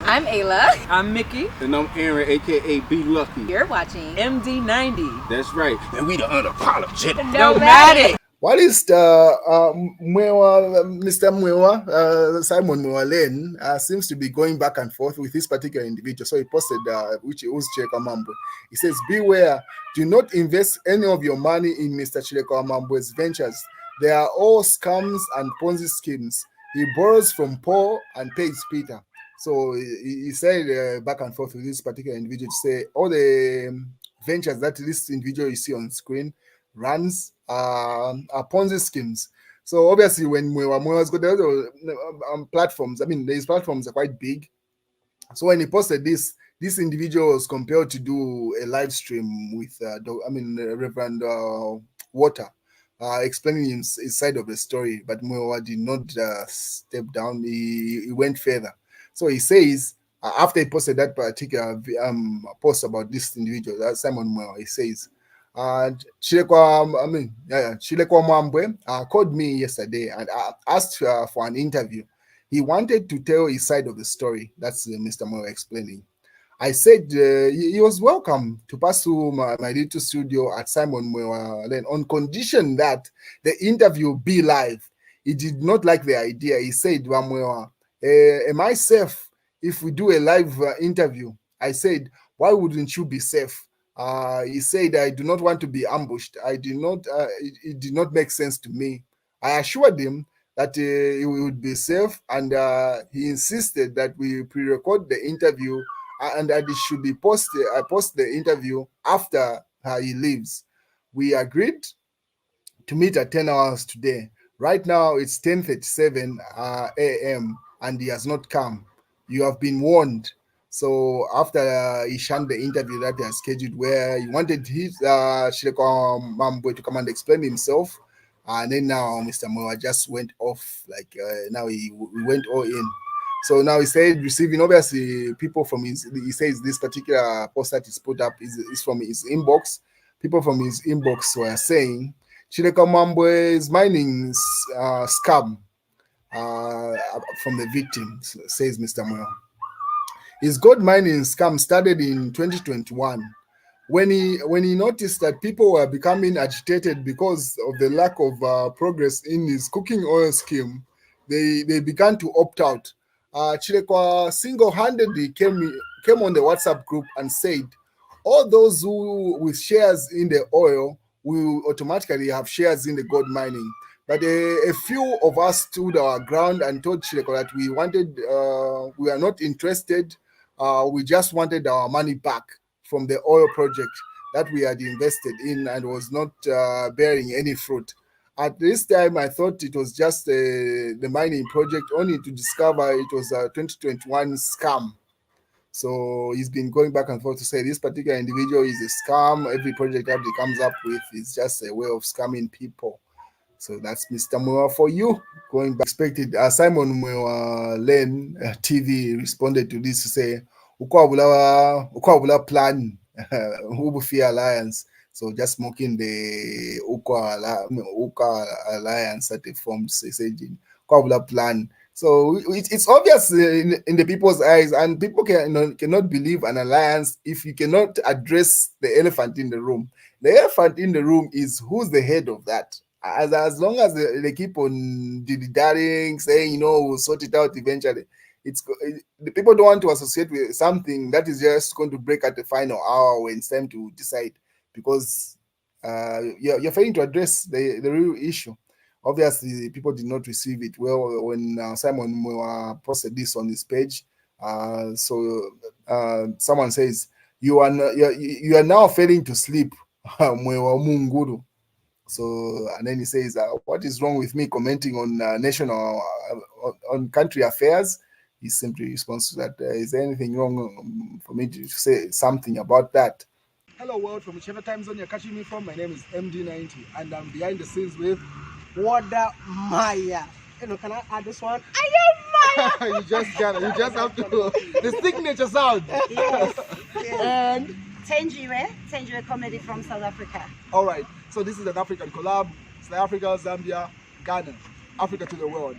I'm Ayla. I'm Mickey. And I'm Aaron, aka Be Lucky. You're watching MD90. That's right. And we the unapologetic. Nomadic. What is the Mwewa, Mr. Mwewa, Simon Mwewa Lane, seems to be going back and forth with this particular individual. So he posted, which was Chileko Mambo. He says, beware, do not invest any of your money in Mr. Chileko Mambo's ventures. They are all scams and Ponzi schemes. He borrows from Paul and pays Peter. So he said back and forth with this particular individual to say all the ventures that this individual you see on screen runs are Ponzi schemes. So obviously when Mwewa's got the platforms, I mean, these platforms are quite big. So when he posted this individual was compelled to do a live stream with, Reverend Water, explaining his side of the story. But Mwewa did not step down. He went further. So he says, after he posted that particular post about this individual, Simon Mwewa, he says, Chileko Mwambwe called me yesterday and asked for an interview. He wanted to tell his side of the story. That's Mr. Mwewa explaining. I said he was welcome to pass through my little studio at Simon Mwewa Lane on condition that the interview be live. He did not like the idea. He said, Mwewa, am I safe if we do a live interview? I said, why wouldn't you be safe? He said, I do not want to be ambushed. It did not make sense to me. I assured him that he would be safe, and he insisted that we pre-record the interview and that it should be posted. I post the interview after he leaves. We agreed to meet at 10 hours today. Right now it's 10:37 a.m. and he has not come. You have been warned. So after he shunned the interview that he has scheduled, where he wanted his Chileko Mambo to come and explain himself, and then now Mr. Mwewa just went off, like now he went all in. So now he said receiving obviously people from he says this particular post that is put up is from his inbox. People from his inbox were saying Chileko Mambo is mining scam from the victims, says Mr. Mwewa. His gold mining scam started in 2021 when he noticed that people were becoming agitated because of the lack of progress in his cooking oil scheme. They began to opt out. Chileko single-handedly came on the WhatsApp group and said, all those who with shares in the oil will automatically have shares in the gold mining. But a few of us stood our ground and told Chileko that we are not interested. We just wanted our money back from the oil project that we had invested in and was not bearing any fruit. At this time, I thought it was just the mining project, only to discover it was a 2021 scam. So he's been going back and forth to say this particular individual is a scam. Every project that he comes up with is just a way of scamming people. So that's Mr. Mwewa for you. Going back, expected Simon Mwewa Lane TV responded to this to say, Ukwabula plan, Ubufia Alliance. So just mocking the Uka Alliance that they formed, saying Ukwabula plan. So it's obvious in the people's eyes, and people cannot believe an alliance if you cannot address the elephant in the room. The elephant in the room is who's the head of that. As long as they keep on dilly-dallying, saying, we'll sort it out eventually, the people don't want to associate with something that is just going to break at the final hour when it's time to decide, because you're failing to address the real issue. Obviously, people did not receive it well when Simon Mwewa posted this on his page. Someone says, you are now failing to sleep, Mwewa Munguru. So, and then he says, what is wrong with me commenting on national, on country affairs? He simply responds to that. Is there anything wrong for me to say something about that? Hello world, from whichever time zone you're catching me from. My name is MD90 and I'm behind the scenes with Wada Maya. Can I add this one? I am Maya. You just have to the signature sound. Yes. And Tenjire comedy from South Africa. All right, so this is an African collab. South Africa, Zambia, Ghana, Africa to the world.